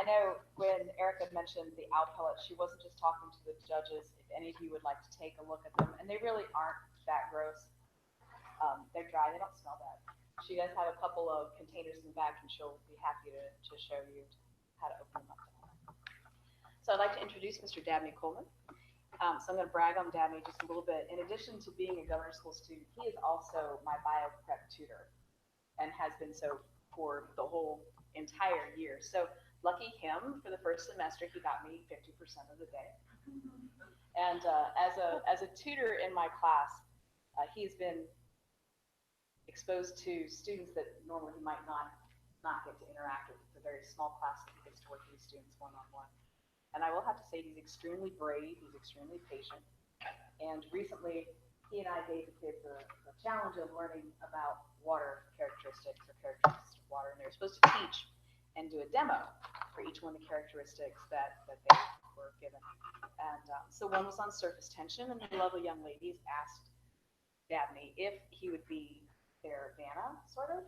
know when Erica mentioned the owl pellets, she wasn't just talking to the judges. If any of you would like to take a look at them, and they really aren't that gross. They're dry. They don't smell bad. She does have a couple of containers in the back, and she'll be happy to show you how to open them up. So I'd like to introduce Mr. Dabney Coleman. So I'm going to brag on Dabney just a little bit. In addition to being a governor's school student, he is also my bio prep tutor and has been so for the whole entire year. So lucky him, for the first semester, he got me 50% of the day. And as a tutor in my class, he's been exposed to students that normally he might not get to interact with. It's a very small class that he gets to work with these students one-on-one. And I will have to say he's extremely brave, he's extremely patient. And recently, he and I gave the kids a challenge of learning about water characteristics or characteristics of water. And they were supposed to teach and do a demo for each one of the characteristics that they were given. And so one was on surface tension, and the lovely young ladies asked Dabney if he would be their Vanna, sort of.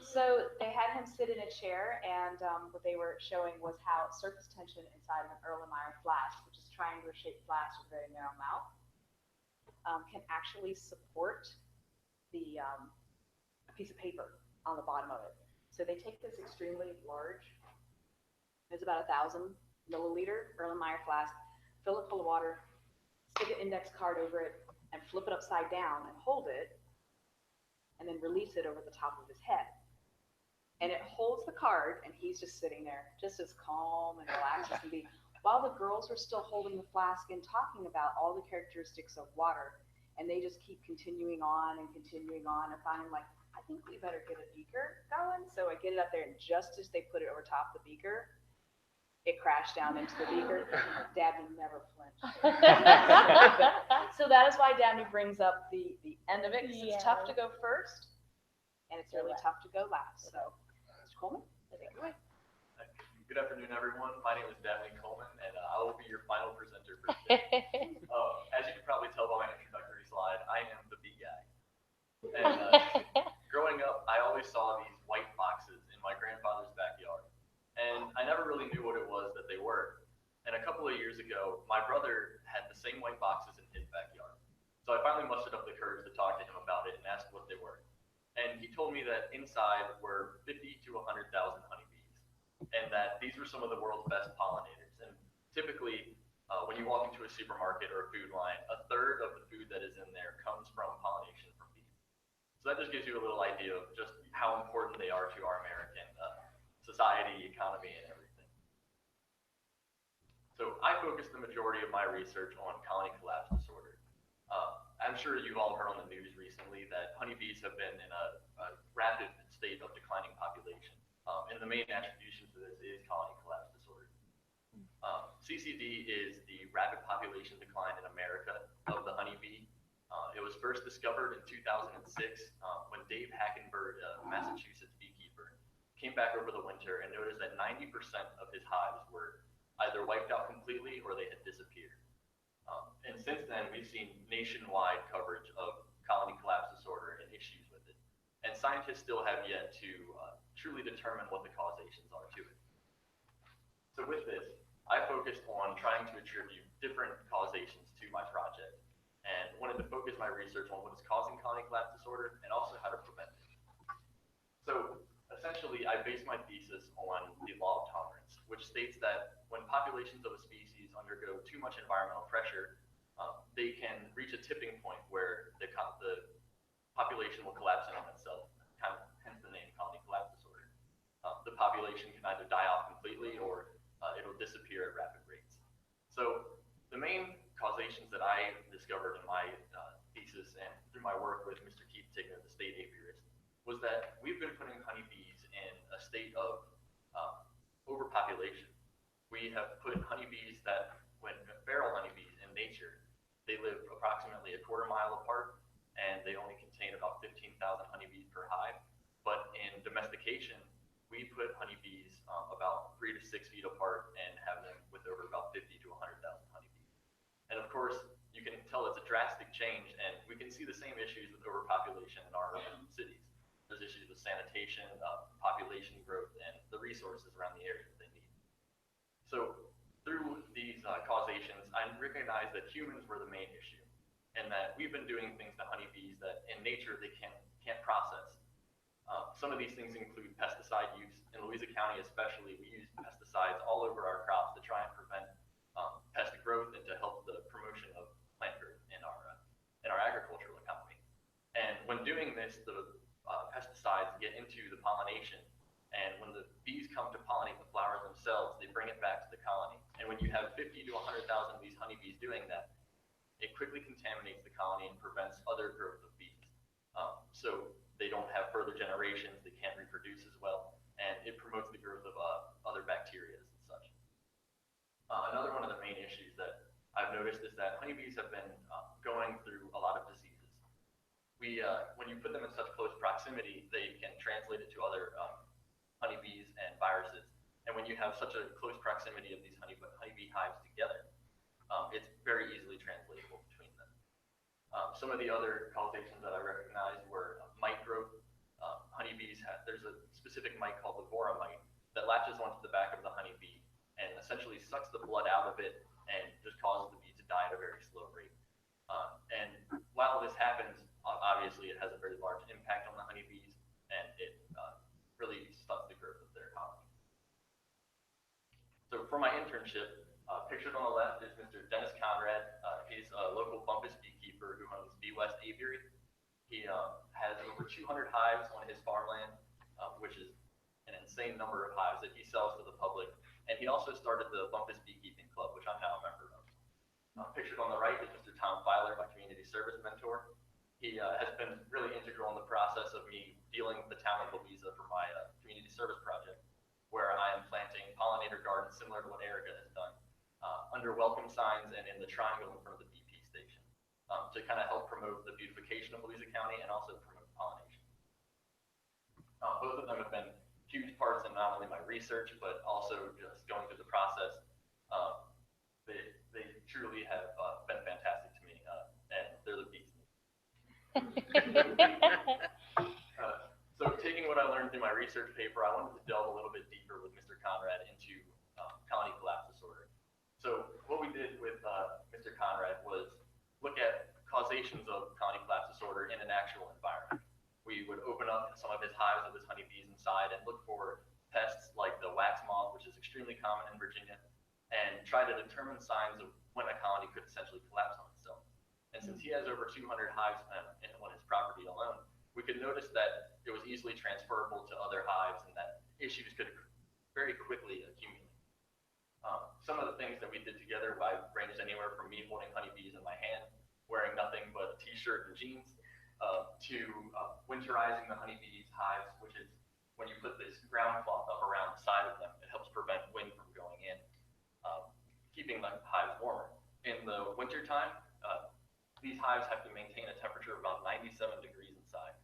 So they had him sit in a chair, and what they were showing was how surface tension inside of an Erlenmeyer flask, which is a triangular-shaped flask with a very narrow mouth, can actually support the a piece of paper on the bottom of it. So they take this extremely large, it's about 1,000 milliliter Erlenmeyer flask, fill it full of water, stick an index card over it, and flip it upside down and hold it, and then release it over the top of his head. And it holds the card, and he's just sitting there, just as calm and relaxed as can be, while the girls are still holding the flask and talking about all the characteristics of water. And they just keep continuing on and continuing on. And finally, I'm like, I think we better get a beaker going. So I get it up there, and just as they put it over top of the beaker, it crashed down into the beaker. Dabney never flinched. So that is why Dabney brings up the end of it, because it's tough to go first, and it's really tough to go last. So, Mr. Coleman, take it away. Good afternoon, everyone. My name is Dabney Coleman, and I will be your final presenter for today. As you can probably tell by my introductory slide, I am the bee guy. And growing up, I always saw these white boxes in my grandfather's backyard. And I never really knew what it was that they were. And a couple of years ago, my brother had the same white boxes in his backyard. So I finally mustered up the courage to talk to him about it and ask what they were. And he told me that inside were 50 to 100,000 honeybees, and that these were some of the world's best pollinators. And typically, when you walk into a supermarket or a food line, a third of the food that is in there comes from pollination from bees. So that just gives you a little idea of just how important they are to our American society, economy, and everything. So I focused the majority of my research on colony collapse disorder. I'm sure you've all heard on the news recently that honeybees have been in a rapid state of declining population. And the main attribution to this is colony collapse disorder. CCD is the rapid population decline in America of the honeybee. It was first discovered in 2006 when Dave Hackenberg, a Massachusetts beekeeper, came back over the winter and noticed that 90% of his hives were either wiped out completely or they had disappeared. And since then, we've seen nationwide coverage of colony collapse disorder and issues with it. And scientists still have yet to truly determine what the causations are to it. So with this, I focused on trying to attribute different causations to my project and wanted to focus my research on what is causing colony collapse disorder and also how to prevent it. So essentially, I based my thesis on the law of tolerance, which states that when populations of a species undergo too much environmental pressure, they can reach a tipping point where the population will collapse in on itself, hence the name colony collapse disorder. The population can either die off completely or it'll disappear at rapid rates. So the main causations that I discovered in my thesis and through my work with Mr. Keith Tigner, the state apiarist, was that we've been putting honeybees in a state of overpopulation. We have put honeybees that, when feral honeybees in nature, they live approximately a quarter mile apart, and they only contain about 15,000 honeybees per hive. But in domestication, we put honeybees about 3 to 6 feet apart and have them with over about 50 to 100,000 honeybees. And of course, you can tell it's a drastic change, and we can see the same issues with overpopulation in our urban cities. There's issues with sanitation, population growth, and the resources around the area that they need. recognized that humans were the main issue, and that we've been doing things to honeybees that in nature they can't process. Some of these things include pesticide use. In Louisa County especially, we use pesticides all over our crops to try and prevent pest growth and to help the promotion of plant growth in our agricultural economy. And when doing this, the pesticides get into the pollination, and when the bees come to pollinate the flowers themselves, they bring it back to the colony. And when you have 50 to 100,000 of these honeybees doing that, it quickly contaminates the colony and prevents other growth of bees. So they don't have further generations, they can't reproduce as well, and it promotes the growth of other bacteria and such. Another one of the main issues that I've noticed is that honeybees have been going through a lot of diseases. When you put them in such close proximity, they can translate it to other honeybees and viruses. And when you have such a close proximity of these honeybee hives together, it's very easily translatable between them. Some of the other causations that I recognized were mite growth. Honeybees there's a specific mite called the vora mite that latches onto the back of the honeybee and essentially sucks the blood out of it and just causes the bee to die at a very slow rate. And while this happens, obviously it has a very large impact on the honeybees, and it really stunts the growth of their colony. So for my internship, pictured on the left is Mr. Dennis Conrad. He's a local Bumpus beekeeper who owns Bee West Aviary. He has over 200 hives on his farmland, which is an insane number of hives that he sells to the public. And he also started the Bumpus Beekeeping Club, which I'm now a member of. Pictured on the right is Mr. Tom Filer, my community service mentor. He has been really integral in the process of me dealing with the town of Louisa for my community service project, where I am planting pollinator gardens similar to what Erica has done, under welcome signs and in the triangle in front of the BP station, to kind of help promote the beautification of Louisa County and also promote pollination. Both of them have been huge parts in not only my research, but also just going through the process. They truly have been fantastic to me, and they're the bees. So taking what I learned through my research paper, I wanted to delve a little bit deeper with Mr. Conrad into colony collapse disorder. So what we did with Mr. Conrad was look at causations of colony collapse disorder in an actual environment. We would open up some of his hives with his honeybees inside and look for pests like the wax moth, which is extremely common in Virginia, and try to determine signs of when a colony could essentially collapse on itself. And since he has over 200 hives on his property alone, we could notice that it was easily transferable to other hives and that issues could very quickly accumulate. Some of the things that we did together ranged anywhere from me holding honeybees in my hand, wearing nothing but a t-shirt and jeans, to winterizing the honeybees' hives, which is when you put this ground cloth up around the side of them, it helps prevent wind from going in, keeping the hives warmer. In the wintertime, these hives have to maintain a temperature of about 97 degrees inside,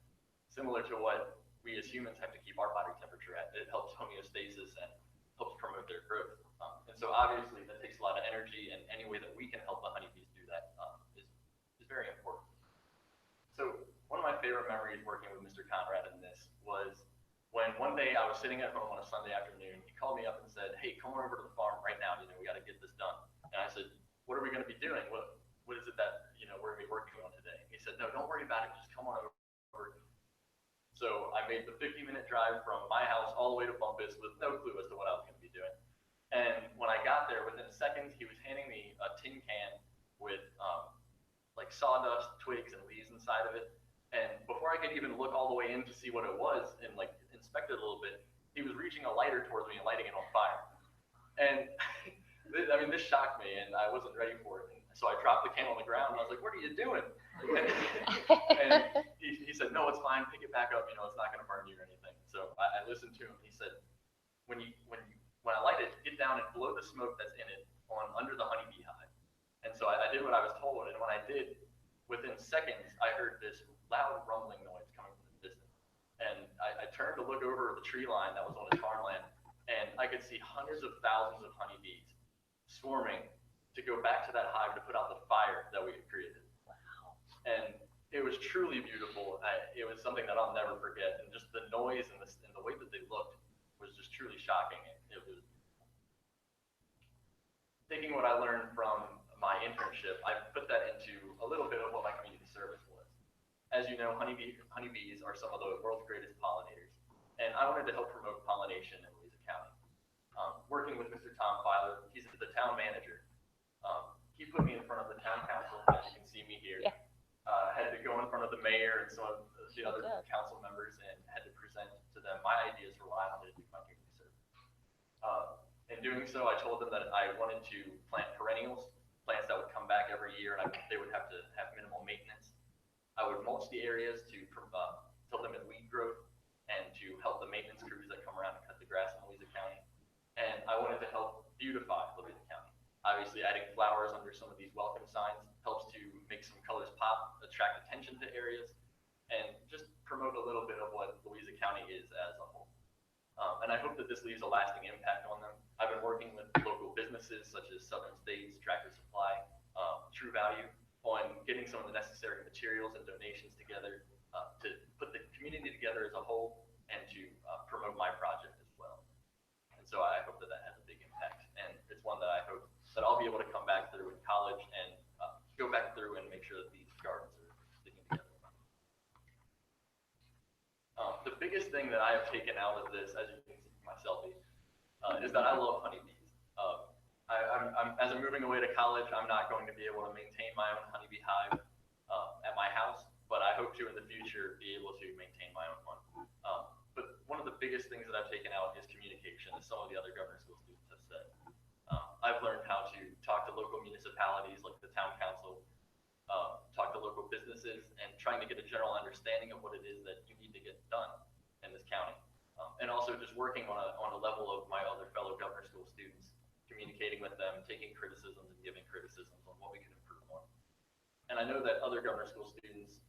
similar to what we as humans have to keep our body temperature at. It helps homeostasis and helps promote their growth. And so obviously that takes a lot of energy, and any way that we can help the honeybees do that is very important. So one of my favorite memories working with Mr. Conrad in this was when one day I was sitting at home on a Sunday afternoon. He called me up and said, "Hey, come on over to the farm right now. We got to get this done." And I said, "What are we going to be doing? What is it that we're going to be working on today?" He said, "No, don't worry about it. Just come on over." So I made the 50-minute drive from my house all the way to Bumpus with no clue as to what I was going to be doing. And when I got there, within seconds, he was handing me a tin can with like sawdust, twigs, and leaves inside of it. And before I could even look all the way in to see what it was and like inspect it a little bit, he was reaching a lighter towards me and lighting it on fire. And I mean, this shocked me, and I wasn't ready for it. And so I dropped the can on the ground, and I was like, "What are you doing?" And he said, "No, it's fine. Pick it back up. It's not going to burn you or anything." So I listened to him. He said, when I light it, get down and blow the smoke that's in it under the honeybee hive." And so I did what I was told, and when I did, within seconds, I heard this loud rumbling noise coming from the distance. And I turned to look over the tree line that was on his farmland, and I could see hundreds of thousands of honeybees swarming to go back to that hive to put out the fire that we had created. Wow. And it was truly beautiful. It was something that I'll never forget. And just the noise and the way that they looked was just truly shocking. It was taking what I learned from my internship, I put that into a little bit of what my community service was. As you know, honeybees are some of the world's greatest pollinators, and I wanted to help promote pollination in Louisa County. Working with Mr. Tom Filer, he's the town manager. He put me in front of the town council, as you can see me here. Yeah. Had to go in front of the mayor and some of the other council members and had to present to them my ideas for what I wanted to do my community service. In doing so, I told them that I wanted to plant perennials, plants that would come back every year, and they would have to have minimal maintenance. I would mulch the areas to limit weed growth and to help the maintenance crews that come around and cut the grass in Louisa County. And I wanted to help beautify Louisa County. Obviously, adding flowers under some of these welcome signs helps to make some colors pop, attract attention to areas, and just promote a little bit of what Louisa County is as a whole. And I hope that this leaves a lasting impact on them. I've been working with local businesses such as Southern States, Tractor Supply, True Value, on getting some of the necessary materials and donations together to put the community together as a whole and to promote my project as well. And so I hope that that has a big impact. And it's one that I hope that I'll be able to come back through in college and go back through and make sure that these gardens are sticking together. The biggest thing that I have taken out of this, as you can see from my selfie, is that I love honeybees. As I'm moving away to college, I'm not going to be able to maintain my own honeybee hive at my house, but I hope to in the future be able to maintain my own one. But one of the biggest things that I've taken out is communication, as some of the other governor's school students have said. I've learned how to talk to local municipalities like the town council, talk to local businesses, and trying to get a general understanding of what it is that you need to get done in this county. And also just working on a level of my other fellow governor school students, communicating with them, taking criticisms and giving criticisms on what we can improve on. And I know that other governor school students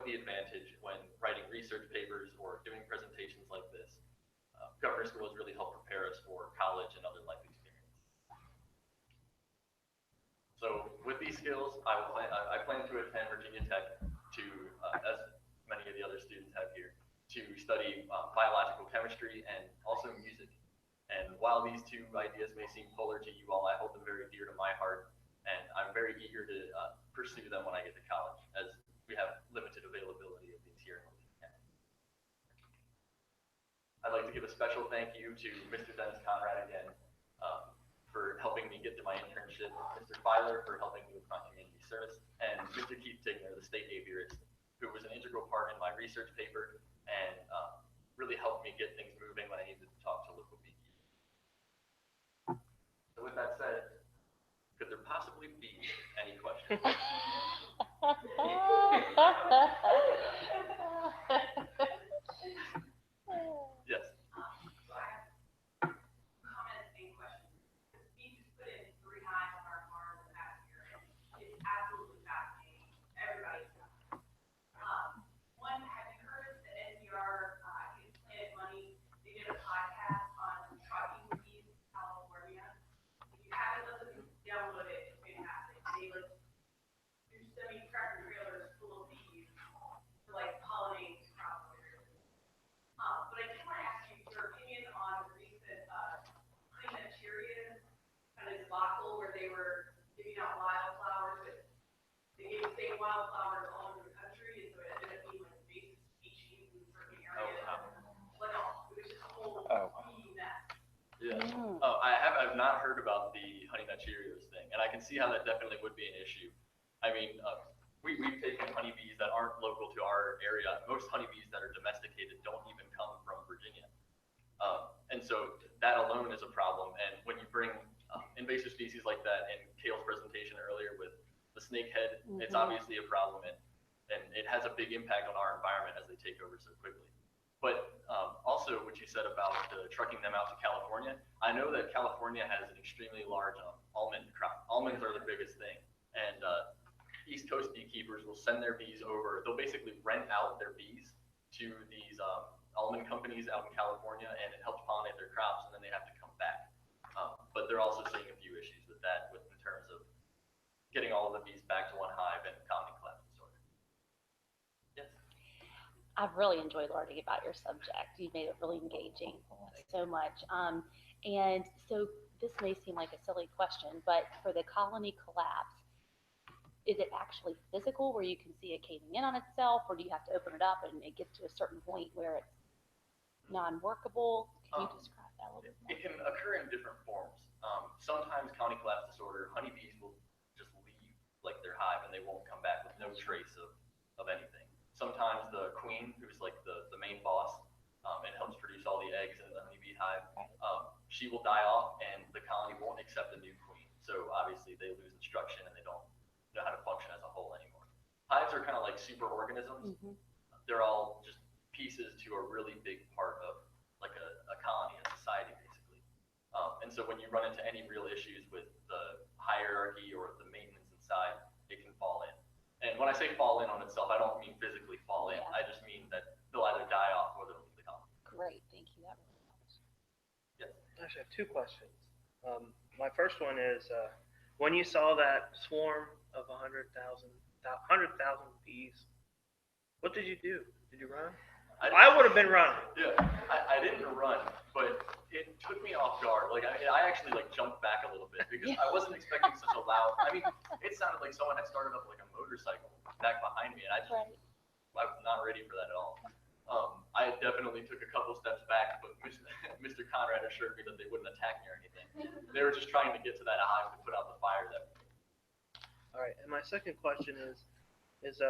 the advantage when writing research papers or doing presentations like this. Governor school has really helped prepare us for college and other life experiences. So with these skills, I plan to attend Virginia Tech to, as many of the other students have here, to study biological chemistry and also music. And while these two ideas may seem polar to you all, I hold them very dear to my heart, and I'm very eager to pursue them when I get to college, as we have limited availability of these here in Louisa County. I'd like to give a special thank you to Mr. Dennis Conrad again for helping me get to my internship, Mr. Filer for helping me with my community service, and Mr. Keith Tigner, the state aviarist, who was an integral part in my research paper and really helped me get things moving when I needed to talk to local beekeepers. So with that said, could there possibly be any questions? Yes. So I have comments and questions. We just put in 3 hives on our farm in the past year, and it's absolutely fascinating. Everybody's one, have you heard that NPR is Planet Money? They did a podcast on trucking bees in California. If you haven't listened, download it. It's fantastic. They do semi-tractor trailers full of bees to like pollinate crops. But I did want to ask you your opinion on the recent climacterian kind of debacle where they were giving out wildflowers, but they gave the same wildflowers all over the country, and so it ended up being like invasive species in certain areas. Like, it was just a whole bee mess. Yeah. I've not heard about the honey nut Cheerios thing, and I can see how that definitely would be an issue. I mean, we've taken honeybees that aren't local to our area. Most honeybees that are domesticated don't even come from Virginia. And so that alone is a problem. And when you bring invasive species like that, in Kale's presentation earlier with the snakehead, it's obviously a problem, and it has a big impact on our environment as they take over so quickly. But also what you said about trucking them out to California, I know that California has an extremely large almond crop. Almonds are the biggest thing. And East Coast beekeepers will send their bees over. They'll basically rent out their bees to these almond companies out in California, and it helps pollinate their crops, and then they have to come back. But they're also seeing a few issues with that, in terms of getting all of the bees back to one hive and colony collapse disorder. Yes. I've really enjoyed learning about your subject. You made it really engaging so much. And so this may seem like a silly question, but for the colony collapse, is it actually physical where you can see it caving in on itself, or do you have to open it up and it gets to a certain point where it's non-workable? Can you describe that a little bit more? It can occur in different forms. Sometimes colony collapse disorder, honeybees will just leave like their hive and they won't come back with no trace of anything. Sometimes the queen, who's like the main boss, and helps produce all the eggs in the honeybee hive, she will die off and the colony won't accept the new queen. So obviously they lose instruction and they don't know how to function as a whole anymore. Hives are kind of like super organisms. Mm-hmm. They're all just pieces to a really big part of like a colony, a society, basically. And so when you run into any real issues with the hierarchy or the maintenance inside, it can fall in. And when I say fall in on itself, I don't mean physically fall in. Yeah. I just mean that they'll either die off or they'll leave the colony. Great, thank you. That really helps. Yes. Actually, I have two questions. My first one is, when you saw that swarm of 100,000 bees, what did you do? Did you run? I would have been running. Yeah, I didn't run, but it took me off guard. Like I actually like jumped back a little bit because I wasn't expecting such a loud. I mean, it sounded like someone had started up like a motorcycle back behind me, and I was not ready for that at all. I definitely took a couple steps back, but Mr. Conrad assured me that they wouldn't attack me or anything. They were just trying to get to that hive to put out the fire. All right, and my second question is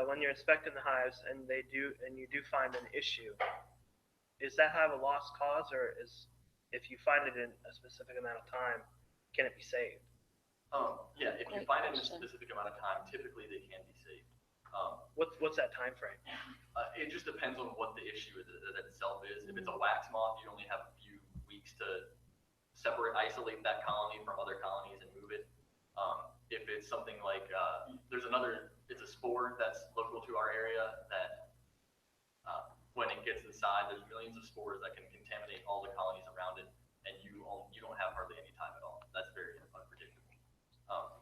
when you're inspecting the hives and you do find an issue, is that hive a lost cause, or if you find it in a specific amount of time, can it be saved? Yeah, if you find it in a specific amount of time, typically they can be saved. What's that time frame? It just depends on what the issue itself is. If it's a wax moth, you only have a few weeks to isolate that colony from other colonies and move it. If it's something like, it's a spore that's local to our area that when it gets inside, there's millions of spores that can contaminate all the colonies around it, and you don't have hardly any time at all. That's very unpredictable.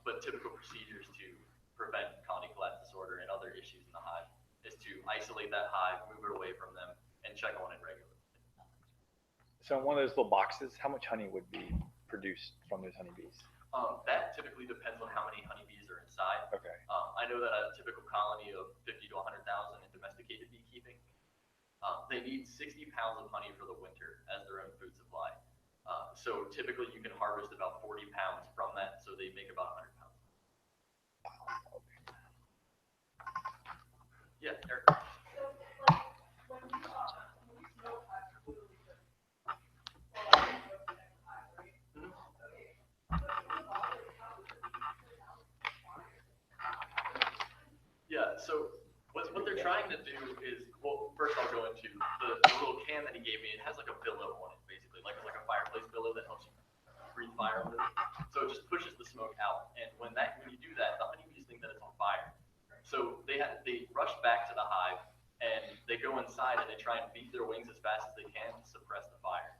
But typical procedures to prevent colony collapse disorder and other issues in the hive is to isolate that hive, move it away from them, and check on it regularly. So in one of those little boxes, how much honey would be produced from those honeybees? That typically depends on how many honeybees are inside. Okay. I know that a typical colony of 50 to 100,000 in domesticated beekeeping, they need 60 pounds of honey for the winter as their own food supply. So typically you can harvest about 40 pounds from that, so they make about 100 pounds. Okay. Yeah, Eric. So, like, when you smoke hives, clearly the hive, right? Mhm. Okay. Yeah, so what they're trying to do is, well, first I'll go into the little can that he gave me. It has like a billow on it, basically, like a fireplace billow that helps you breathe fire with it. So it just pushes the smoke out, and when you do that, the honeybees think that it's on fire. So they rush back to the hive, and they go inside and they try and beat their wings as fast as they can to suppress the fire.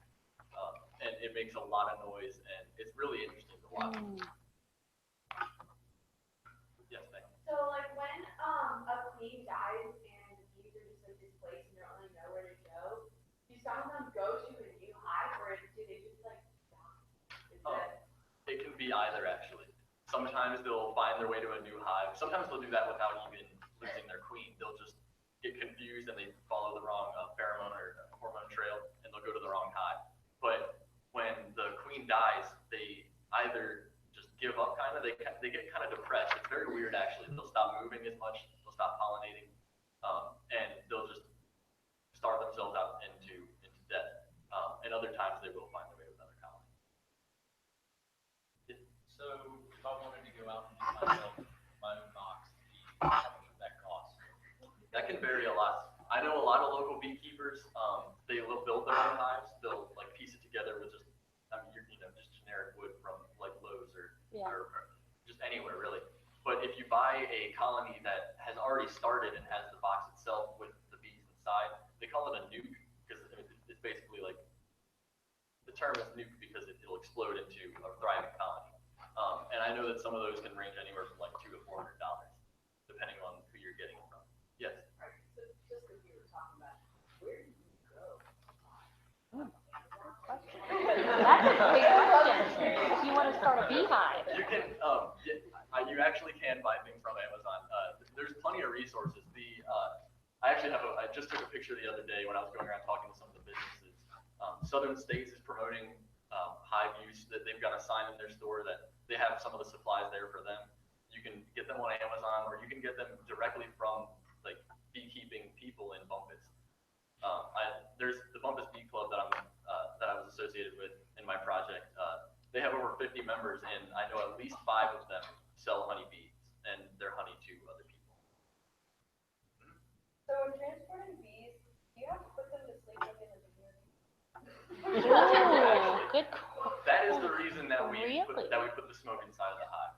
And it makes a lot of noise, and it's really interesting to watch. Yes, Meg. So, like, when a queen dies and the bees are just like displaced and they don't really know where to go, do some of them go to a new hive, or do they just like die? It can be either, actually. Sometimes they'll find their way to a new hive. Sometimes they'll do that without even losing their queen. They'll just get confused and they follow the wrong pheromone or hormone trail, and they'll go to the wrong hive. But when the queen dies, they either just give up, kind of. They get kind of depressed. It's very weird, actually. They'll stop moving as much. They'll stop pollinating, and they'll just starve themselves out into death. And other times they will find their way to another colony. So if I wanted to go out and do myself my own box, how much would that cost? That can vary a lot. I know a lot of local beekeepers, they will build their own hives. They'll like piece it together with just, just generic wood from like Lowe's or just anywhere really. But if you buy a colony that has already started and has the box itself with the bees inside, they call it a nuke because it's basically like, the term is nuke because it'll explode into a thriving colony. And I know that some of those can range anywhere from like $200 to $400, depending on who you're getting it from. Yes. Right, so just because you were talking about, where do you go? That's a great question. You start a beehive. You can, you actually can buy things from Amazon. There's plenty of resources. I actually I just took a picture the other day when I was going around talking to some of the businesses. Southern States is promoting hive use. That they've got a sign in their store that they have some of the supplies there for them. You can get them on Amazon, or you can get them directly from like beekeeping people in Bumpus. There's the Bumpus Bee Club that I was associated with in my project. They have over 50 members, and I know at least 5 of them sell honeybees and their honey to other people. So when transporting bees, do you have to put them to sleep like in the beginning? Ooh, good call. That is the reason that we Really? put the smoke inside of the hive.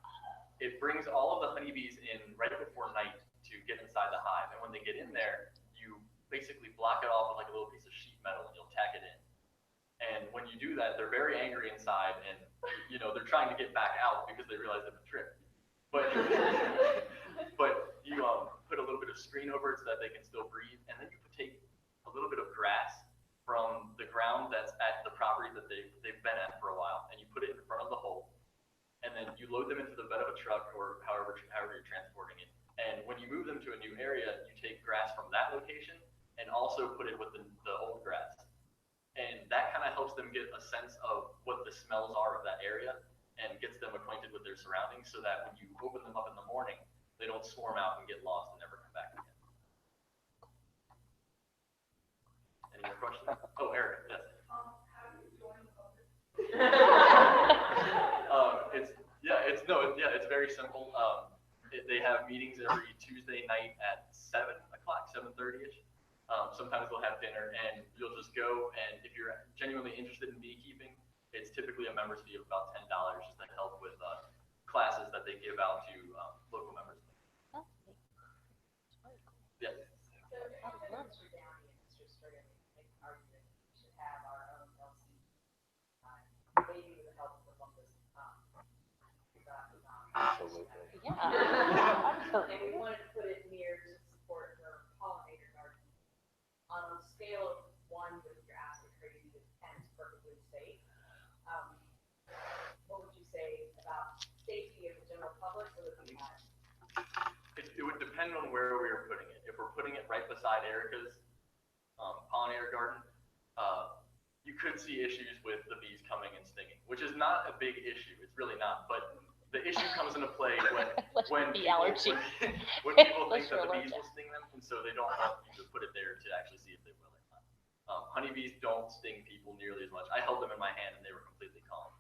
It brings all of the honeybees in right before night to get inside the hive, and when they get in there, you basically block it off with like a little piece of sheet metal, and you'll tack it in. And when you do that, they're very angry inside, and they're trying to get back out because they realize they've been tricked. But you put a little bit of screen over it so that they can still breathe, and then you take a little bit of grass from the ground that's at the property that they've been at for a while, and you put it in front of the hole, and then you load them into the bed of a truck or however you're transporting it. And when you move them to a new area, you take grass from that location and also put it with the old grass. And that kind of helps them get a sense of what the smells are of that area and gets them acquainted with their surroundings, so that when you open them up in the morning, they don't swarm out and get lost and never come back again. Any more questions? Oh, Eric, yes. How do you join Bumpus? It's very simple. They have meetings every Tuesday night at 7 o'clock, 7:30ish. Sometimes they'll have dinner, and you'll just go, and if you're genuinely interested in beekeeping, it's typically a member's fee of about $10 just to help with classes that they give out to local members. Yes. So if you're down in just for an argument, we should have our own LC, maybe with the help of the Bumpus. Absolutely. Yeah. And we wanted to put it near to support her pollinator garden. On a scale of 1 with your absolutely crazy to 10 is perfectly safe. What would you say about safety of the general public or the beehive? It would depend on where we are putting it. If we're putting it right beside Erica's pollinator garden, you could see issues with the bees coming and stinging, which is not a big issue. It's really not. But the issue comes into play when Bee people, allergy. when people think Unless that you're the bees allergic. will sting them, and so they don't want you to put it there to actually see if they will or not. Honeybees don't sting people nearly as much. I held them in my hand, and they were completely calm.